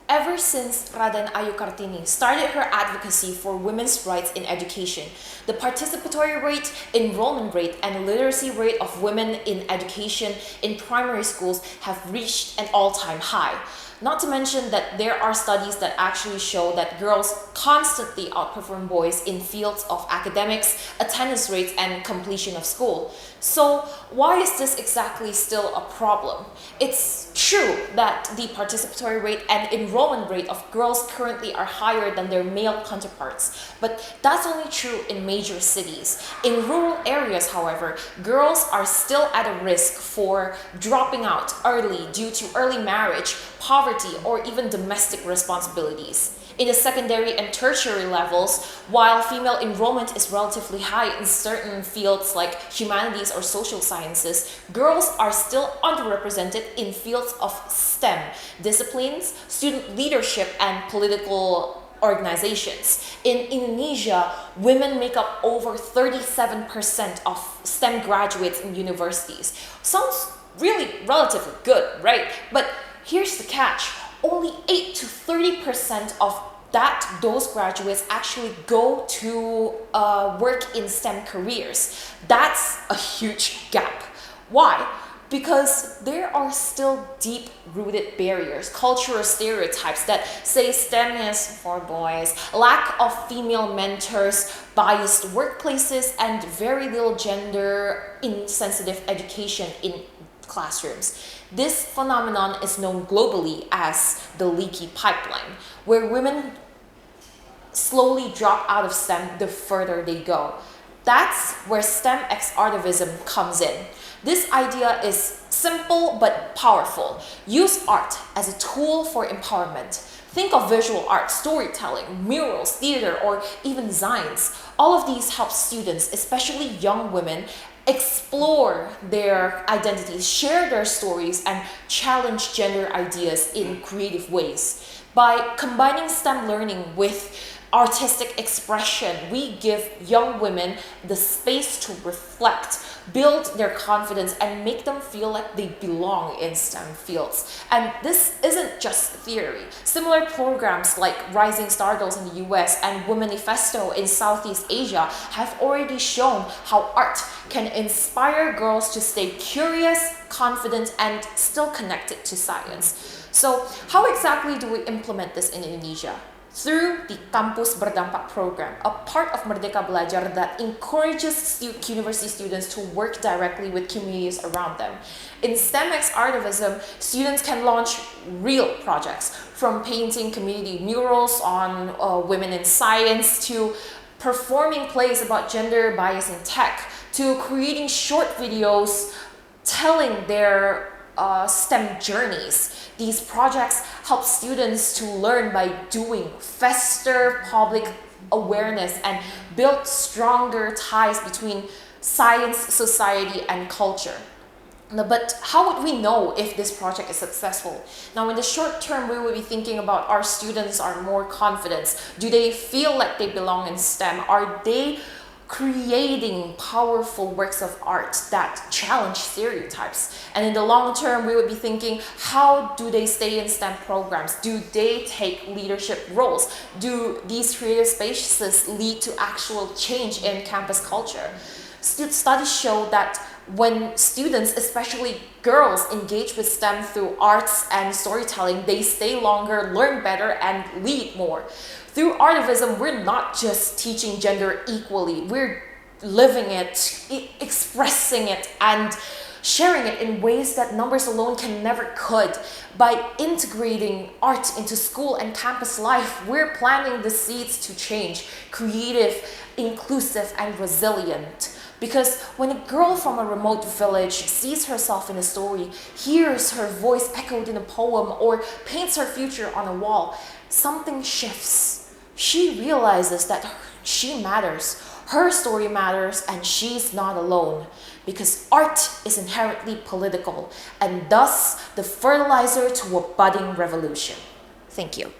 Ever since Raden Ayu Kartini started her advocacy for women's rights in education, the participatory rate, enrollment rate, and literacy rate of women in education in primary schools have reached an all-time high. Not to mention that there are studies that actually show that girls constantly outperform boys in fields of academics, attendance rates, and completion of school. So why is this exactly still a problem? It's true that the participatory rate and enrollment rate of girls currently are higher than their male counterparts, but that's only true in major cities. In rural areas, however, girls are still at a risk for dropping out early due to early marriage, poverty, or even domestic responsibilities. In the secondary and tertiary levels, while female enrollment is relatively high in certain fields like humanities or social sciences, girls are still underrepresented in fields of STEM disciplines, student leadership, and political organizations. In Indonesia, women make up over 37% of STEM graduates in universities. Sounds really relatively good, right? But here's the catch. Only 8 to 30% of those graduates actually go to work in STEM careers. That's a huge gap. Why? Because there are still deep-rooted barriers, cultural stereotypes that say STEM is for boys, lack of female mentors, biased workplaces, and very little gender-insensitive education in classrooms. This phenomenon is known globally as the leaky pipeline, where women slowly drop out of STEM the further they go. That's where STEM x artivism comes in. This idea is simple but powerful. Use art as a tool for empowerment. Think of visual art, storytelling, murals, theater, or even designs. All of these help students, especially young women, explore their identities, share their stories, and challenge gender ideas in creative ways. By combining STEM learning with artistic expression, we give young women the space to reflect, build their confidence, and make them feel like they belong in STEM fields. And this isn't just theory. Similar programs like Rising Star Girls in the US and Womanifesto in Southeast Asia have already shown how art can inspire girls to stay curious, confident, and still connected to science. So how exactly do we implement this in Indonesia? Through the Kampus Berdampak program, a part of Merdeka Belajar that encourages university students to work directly with communities around them. In STEM x artivism, students can launch real projects, from painting community murals on women in science, to performing plays about gender bias in tech, to creating short videos telling their STEM journeys. These projects help students to learn by doing, foster public awareness, and build stronger ties between science, society, and culture. But how would we know if this project is successful? Now, in the short term, we will be thinking about, our students are more confident? Do they feel like they belong in STEM? Are they creating powerful works of art that challenge stereotypes? And in the long term, we would be thinking, how do they stay in STEM programs? Do they take leadership roles? Do these creative spaces lead to actual change in campus culture? Studies show that when students, especially girls, engage with STEM through arts and storytelling, they stay longer, learn better, and lead more. Through artivism, we're not just teaching gender equally, we're living it, expressing it, and sharing it in ways that numbers alone could. By integrating art into school and campus life, we're planting the seeds to change, creative, inclusive, and resilient. Because when a girl from a remote village sees herself in a story, hears her voice echoed in a poem, or paints her future on a wall, something shifts. She realizes that she matters, her story matters, and she's not alone. Because art is inherently political, and thus the fertilizer to a budding revolution. Thank you.